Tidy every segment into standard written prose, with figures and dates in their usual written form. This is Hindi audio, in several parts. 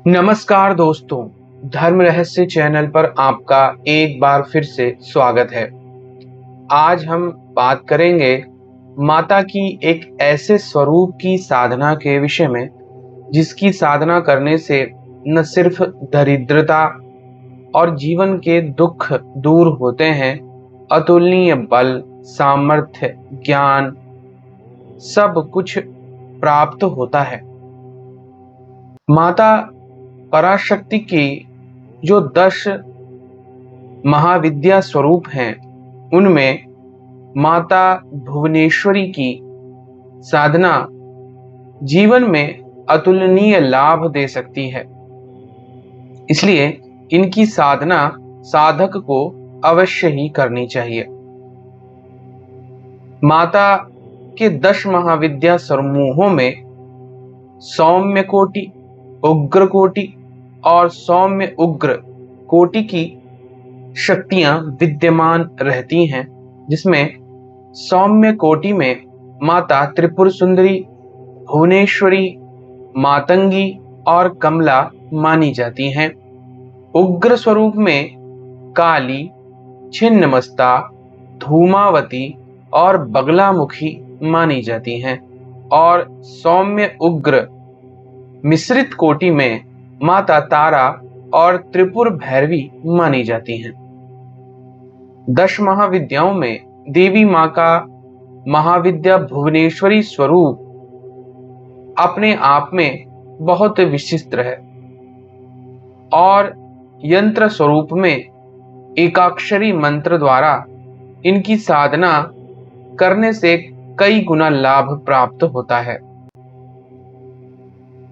नमस्कार दोस्तों, धर्म रहस्य चैनल पर आपका एक बार फिर से स्वागत है। आज हम बात करेंगे माता की एक ऐसे स्वरूप की साधना के विषय में जिसकी साधना करने से न सिर्फ दरिद्रता और जीवन के दुख दूर होते हैं, अतुलनीय बल, सामर्थ्य, ज्ञान सब कुछ प्राप्त होता है। माता पराशक्ति की जो 10 महाविद्या स्वरूप हैं, उनमें माता भुवनेश्वरी की साधना जीवन में अतुलनीय लाभ दे सकती है। इसलिए इनकी साधना साधक को अवश्य ही करनी चाहिए। माता के 10 महाविद्या समूहों में सौम्य कोटि, उग्र कोटि और सौम्य उग्र कोटि की शक्तियां विद्यमान रहती हैं, जिसमें सौम्य कोटि में माता त्रिपुर सुंदरी, भुवनेश्वरी, मातंगी और कमला मानी जाती हैं। उग्र स्वरूप में काली, छिन्नमस्ता, धूमावती और बगलामुखी मानी जाती हैं और सौम्य उग्र मिश्रित कोटि में माता तारा और त्रिपुर भैरवी मानी जाती हैं। 10 महाविद्याओं में देवी मां का महाविद्या भुवनेश्वरी स्वरूप अपने आप में बहुत विशिष्ट है और यंत्र स्वरूप में एकाक्षरी मंत्र द्वारा इनकी साधना करने से कई गुना लाभ प्राप्त होता है।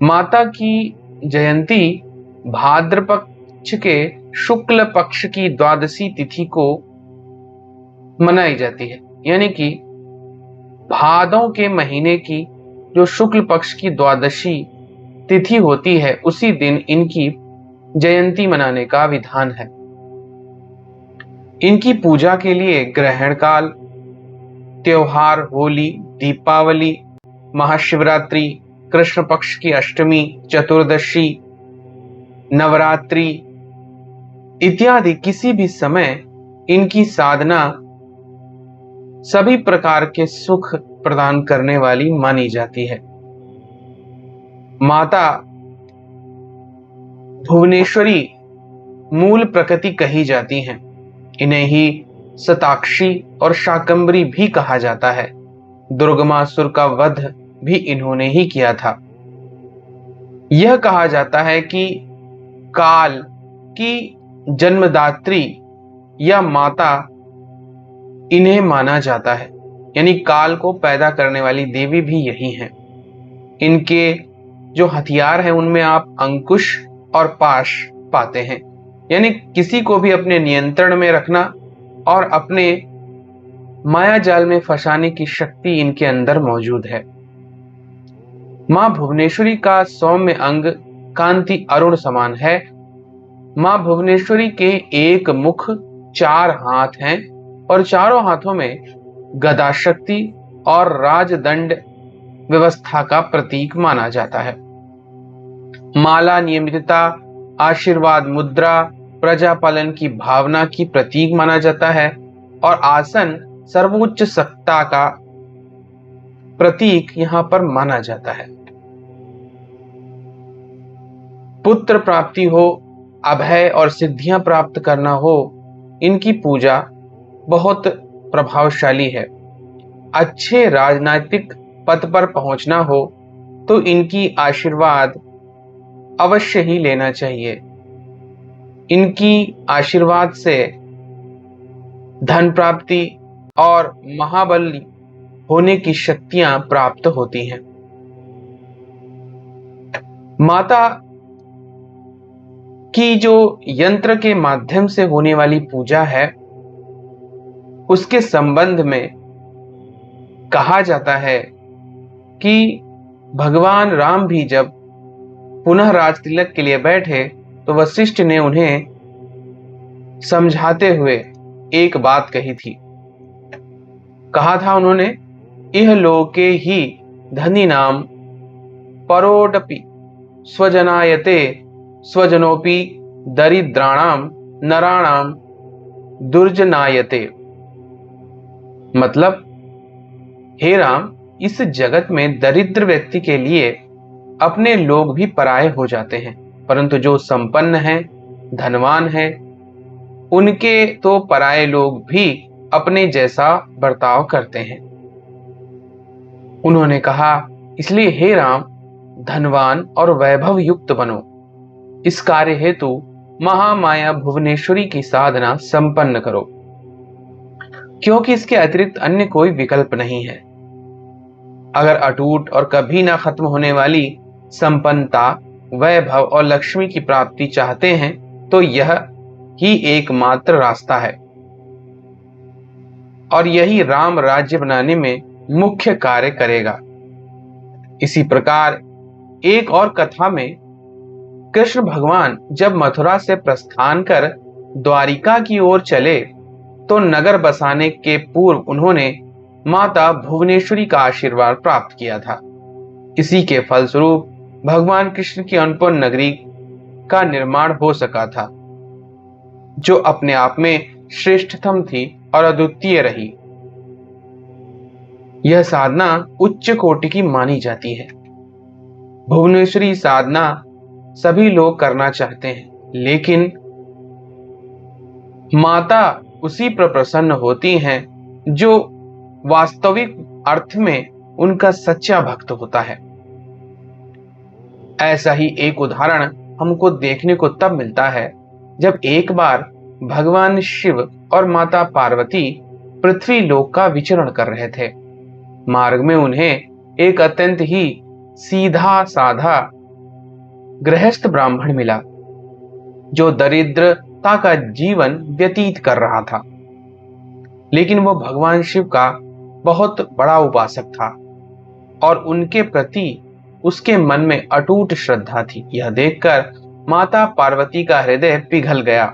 माता की जयंती भाद्र पक्ष के शुक्ल पक्ष की द्वादशी तिथि को मनाई जाती है, यानी कि भादों के महीने की जो शुक्ल पक्ष की द्वादशी तिथि होती है, उसी दिन इनकी जयंती मनाने का विधान है। इनकी पूजा के लिए ग्रहण काल, त्योहार, होली, दीपावली, महाशिवरात्रि, कृष्ण पक्ष की अष्टमी, चतुर्दशी, नवरात्रि इत्यादि किसी भी समय इनकी साधना सभी प्रकार के सुख प्रदान करने वाली मानी जाती है। माता भुवनेश्वरी मूल प्रकृति कही जाती हैं। इन्हें ही शताक्षी और शाकंभरी भी कहा जाता है। दुर्गमासुर का वध भी इन्होंने ही किया था। यह कहा जाता है कि काल की जन्मदात्री या माता इन्हें माना जाता है, यानी काल को पैदा करने वाली देवी भी यही हैं। इनके जो हथियार हैं उनमें आप अंकुश और पाश पाते हैं, यानी किसी को भी अपने नियंत्रण में रखना और अपने माया जाल में फंसाने की शक्ति इनके अंदर मौजूद है। मां भुवनेश्वरी का सौम्य अंग कांति अरुण समान है। मां भुवनेश्वरी के एक मुख, 4 हाथ हैं और चारों हाथों में गदा शक्ति और राजदंड व्यवस्था का प्रतीक माना जाता है। माला नियमितता, आशीर्वाद मुद्रा, प्रजापालन की भावना की प्रतीक माना जाता है और आसन सर्वोच्च सत्ता का प्रतीक यहां पर माना जाता है। पुत्र प्राप्ति हो, अभय और सिद्धियां प्राप्त करना हो, इनकी पूजा बहुत प्रभावशाली है। अच्छे राजनीतिक पद पर पहुंचना हो तो इनकी आशीर्वाद अवश्य ही लेना चाहिए। इनकी आशीर्वाद से धन प्राप्ति और महाबल होने की शक्तियां प्राप्त होती हैं। माता की जो यंत्र के माध्यम से होने वाली पूजा है, उसके संबंध में कहा जाता है कि भगवान राम भी जब पुनः राज तिलक के लिए बैठे तो वशिष्ठ ने उन्हें समझाते हुए एक बात कही थी। कहा था उन्होंने, इह लोके ही धनी नाम परोडपि स्वजनायते स्वजनोपि दरिद्राणाम नराणाम दुर्जनायते। मतलब, हे राम, इस जगत में दरिद्र व्यक्ति के लिए अपने लोग भी पराये हो जाते हैं, परंतु जो संपन्न हैं, धनवान हैं, उनके तो पराये लोग भी अपने जैसा बर्ताव करते हैं। उन्होंने कहा, इसलिए हे राम, धनवान और वैभव युक्त बनो। इस कार्य हेतु महामाया भुवनेश्वरी की साधना संपन्न करो, क्योंकि इसके अतिरिक्त अन्य कोई विकल्प नहीं है। अगर अटूट और कभी ना खत्म होने वाली संपन्नता, वैभव और लक्ष्मी की प्राप्ति चाहते हैं तो यह ही एकमात्र रास्ता है, और यही राम राज्य बनाने में मुख्य कार्य करेगा। इसी प्रकार एक और कथा में कृष्ण भगवान जब मथुरा से प्रस्थान कर द्वारिका की ओर चले तो नगर बसाने के पूर्व उन्होंने माता भुवनेश्वरी का आशीर्वाद प्राप्त किया था। इसी के फलस्वरूप भगवान कृष्ण की अन्नपूर्ण नगरी का निर्माण हो सका था, जो अपने आप में श्रेष्ठतम थी और अद्वितीय रही। यह साधना उच्च कोटि की मानी जाती है। भुवनेश्वरी साधना सभी लोग करना चाहते हैं, लेकिन माता उसी पर प्रसन्न होती हैं जो वास्तविक अर्थ में उनका सच्चा भक्त होता है। ऐसा ही एक उदाहरण हमको देखने को तब मिलता है जब एक बार भगवान शिव और माता पार्वती पृथ्वी लोक का विचरण कर रहे थे। मार्ग में उन्हें एक अत्यंत ही सीधा साधा गृहस्थ ब्राह्मण मिला, जो दरिद्रता का जीवन व्यतीत कर रहा था, लेकिन वह भगवान शिव का बहुत बड़ा उपासक था और उनके प्रति उसके मन में अटूट श्रद्धा थी। यह देखकर माता पार्वती का हृदय पिघल गया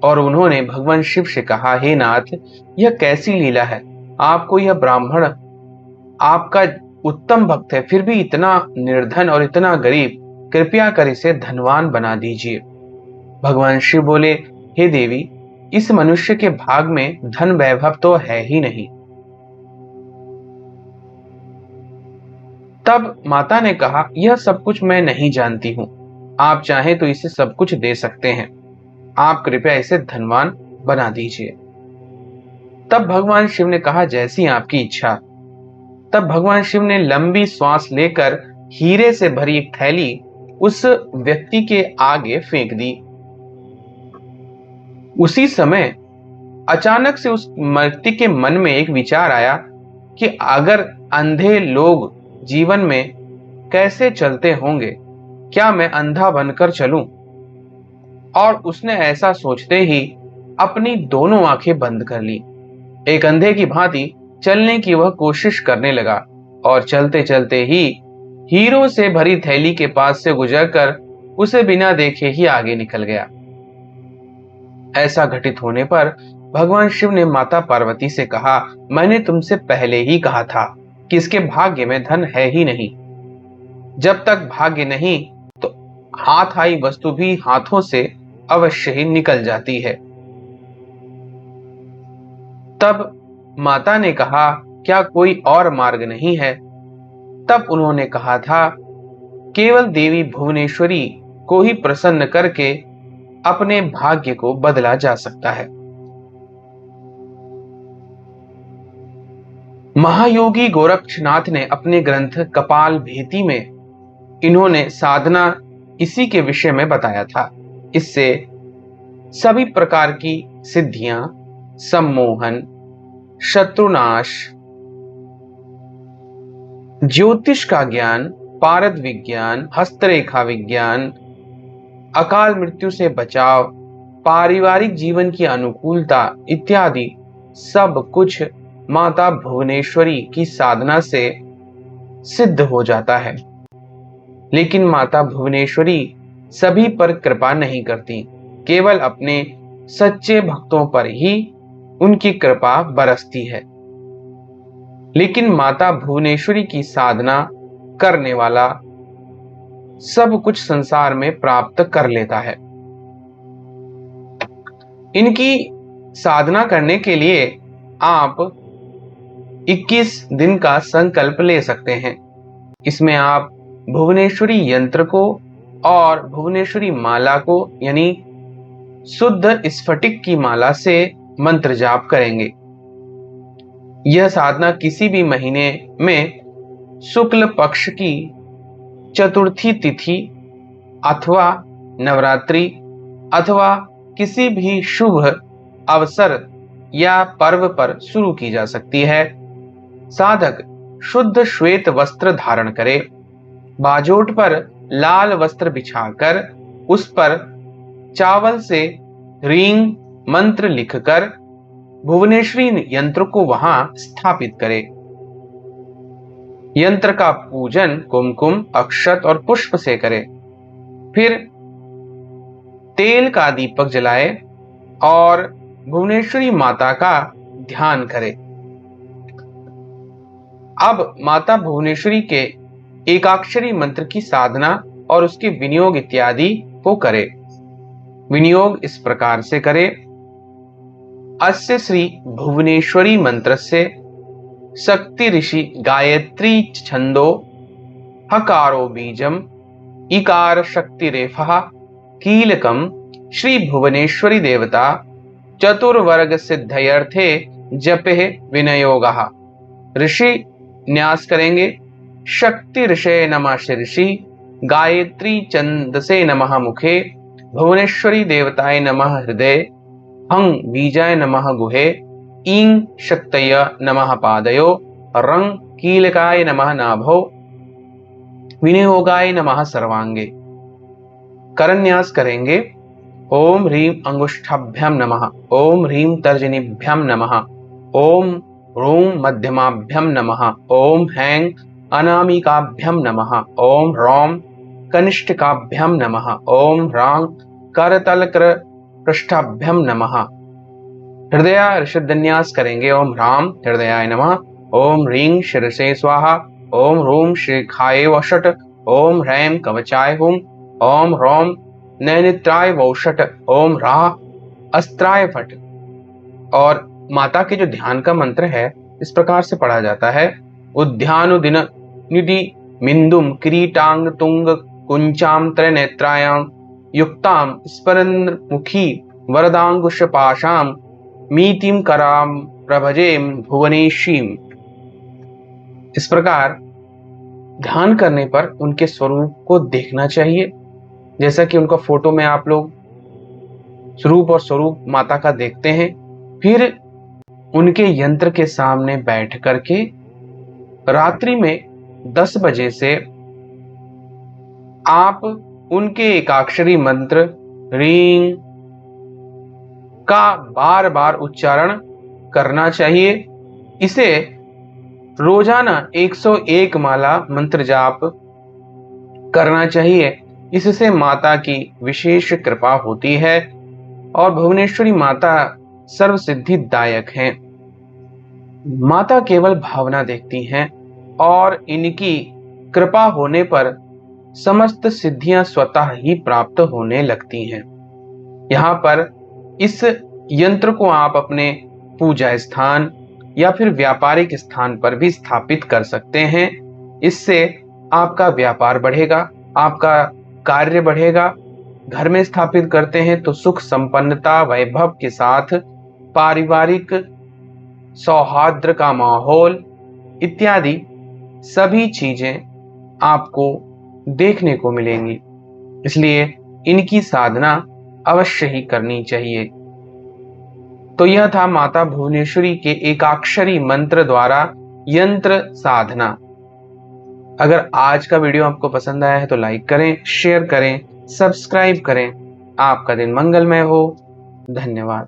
और उन्होंने भगवान शिव से कहा, हे नाथ, यह कैसी लीला है? आपको यह ब्राह्मण आपका उत्तम भक्त है, फिर भी इतना निर्धन और इतना गरीब, कृपया कर इसे धनवान बना दीजिए। भगवान शिव बोले, हे देवी, इस मनुष्य के भाग में धन वैभव तो है ही नहीं। तब माता ने कहा, यह सब कुछ मैं नहीं जानती हूं, आप चाहें तो इसे सब कुछ दे सकते हैं, आप कृपया इसे धनवान बना दीजिए। तब भगवान शिव ने कहा, जैसी आपकी इच्छा। तब भगवान शिव ने लंबी श्वास लेकर हीरे से भरी एक थैली उस व्यक्ति के आगे फेंक दी। उसी समय अचानक से उस व्यक्ति के मन में एक विचार आया कि अगर अंधे लोग जीवन में कैसे चलते होंगे, क्या मैं अंधा बनकर चलूं? और उसने ऐसा सोचते ही अपनी दोनों आंखें बंद कर ली। एक अंधे की भांति चलने की वह कोशिश करने लगा और चलते चलते ही हीरों से भरी थैली के पास से गुजरकर उसे बिना देखे ही आगे निकल गया। ऐसा घटित होने पर भगवान शिव ने माता पार्वती से कहा, मैंने तुमसे पहले ही कहा था कि इसके भाग्य में धन है ही नहीं। जब तक भाग्य नहीं तो हाथ आई वस्तु भी हाथों से अवश्य ही निकल जाती है। तब माता ने कहा, क्या कोई और मार्ग नहीं है? तब उन्होंने कहा था, केवल देवी भुवनेश्वरी को ही प्रसन्न करके अपने भाग्य को बदला जा सकता है। महायोगी गोरक्षनाथ ने अपने ग्रंथ कपाल भेति में इन्होंने साधना इसी के विषय में बताया था। इससे सभी प्रकार की सिद्धियां, सम्मोहन, शत्रुनाश, ज्योतिष का ज्ञान, पारद विज्ञान, हस्तरेखा विज्ञान, अकाल मृत्यु से बचाव, पारिवारिक जीवन की अनुकूलता इत्यादि सब कुछ माता भुवनेश्वरी की साधना से सिद्ध हो जाता है। लेकिन माता भुवनेश्वरी सभी पर कृपा नहीं करती, केवल अपने सच्चे भक्तों पर ही उनकी कृपा बरसती है। लेकिन माता भुवनेश्वरी की साधना करने वाला सब कुछ संसार में प्राप्त कर लेता है। इनकी साधना करने के लिए आप 21 दिन का संकल्प ले सकते हैं। इसमें आप भुवनेश्वरी यंत्र को और भुवनेश्वरी माला को यानी शुद्ध स्फटिक की माला से मंत्र जाप करेंगे। यह साधना किसी भी महीने में शुक्ल पक्ष की चतुर्थी तिथि अथवा नवरात्रि अथवा किसी भी शुभ अवसर या पर्व पर शुरू की जा सकती है। साधक शुद्ध श्वेत वस्त्र धारण करे, बाजोट पर लाल वस्त्र बिछाकर उस पर चावल से ह्रीं मंत्र लिखकर भुवनेश्वरी यंत्र को वहां स्थापित करे। यंत्र का पूजन कुमकुम, अक्षत और पुष्प से करे। फिर तेल का दीपक जलाए और भुवनेश्वरी माता का ध्यान करे। अब माता भुवनेश्वरी के एकाक्षरी मंत्र की साधना और उसके विनियोग इत्यादि को करे। विनियोग इस प्रकार से करे। अस्य श्री भुवनेश्वरी मंत्र से शक्ति ऋषि गायत्री छंदो हकारो बीजम इकार शक्ति रेफा कीलकम श्री भुवनेश्वरी देवता चतुर्वर्ग सिद्धयर्थे जपे विनियोगः। ऋषि न्यास करेंगे। शक्ति ऋषे नमः शीर्षि, गायत्री छंदसे नमः मुखे, भुवनेश्वरी देवताय नमः हृदय, हं बीजाय नमः गुहे, ईं शक्तय नमः पादयो, रं कीलकाय नमः नाभो, विनियोगाय नमः सर्वांगे। करन्यास करेंगे। ओम ह्रीं अंगुष्ठाभ्याम नमः, ओम ह्रीं तर्जनीभ्याम नमः, ओम ह्रूं मध्यमाभ्याम नमः, ओम हैं अनामिकाभ्याम नमः, ओम ह्रौं कनिष्ठिकाभ्याम नमः, ओम ह्रां करतलकर पृष्ठाभ्याम नमः। हृदय ऋषिन्यास करेंगे। ओम ह्रां हृदयाय नमः, ओम ह्रीं शिरसे स्वाहा, ओम ह्रूं शिखाय वषट, ओम ह्रैं कवचाय हुम, ओम ह्रौं नैनित्राय वौषट, ओम ह्रां अस्त्राय फट। और माता के जो ध्यान का मंत्र है इस प्रकार से पढ़ा जाता है। उद्यानुदिन निधि मिंदुम किरीटांग तुंग कुंचाम त्रैनेत्रायां युक्ताम स्फरन् मुखी वरदांगुश पाशाम मीतिम कराम प्रभजेम भुवनेशीम। इस प्रकार ध्यान करने पर उनके स्वरूप को देखना चाहिए। जैसा कि उनका फोटो में आप लोग स्वरूप और स्वरूप माता का देखते हैं। फिर उनके यंत्र के सामने बैठ करके रात्रि में 10 बजे से आप उनके एकाक्षरी मंत्र ह्रीं का बार बार उच्चारण करना चाहिए। इसे रोजाना 101 माला मंत्र जाप करना चाहिए। इससे माता की विशेष कृपा होती है और भुवनेश्वरी माता सर्व सिद्धिदायक हैं। माता केवल भावना देखती हैं और इनकी कृपा होने पर समस्त सिद्धियां स्वतः ही प्राप्त होने लगती हैं। यहाँ पर इस यंत्र को आप अपने पूजा स्थान या फिर व्यापारिक स्थान पर भी स्थापित कर सकते हैं। इससे आपका व्यापार बढ़ेगा, आपका कार्य बढ़ेगा। घर में स्थापित करते हैं तो सुख संपन्नता वैभव के साथ पारिवारिक सौहार्द का माहौल इत्यादि सभी चीजें आपको देखने को मिलेंगी। इसलिए इनकी साधना अवश्य ही करनी चाहिए। तो यह था माता भुवनेश्वरी के एकाक्षरी मंत्र द्वारा यंत्र साधना। अगर आज का वीडियो आपको पसंद आया है तो लाइक करें, शेयर करें, सब्सक्राइब करें। आपका दिन मंगलमय हो। धन्यवाद।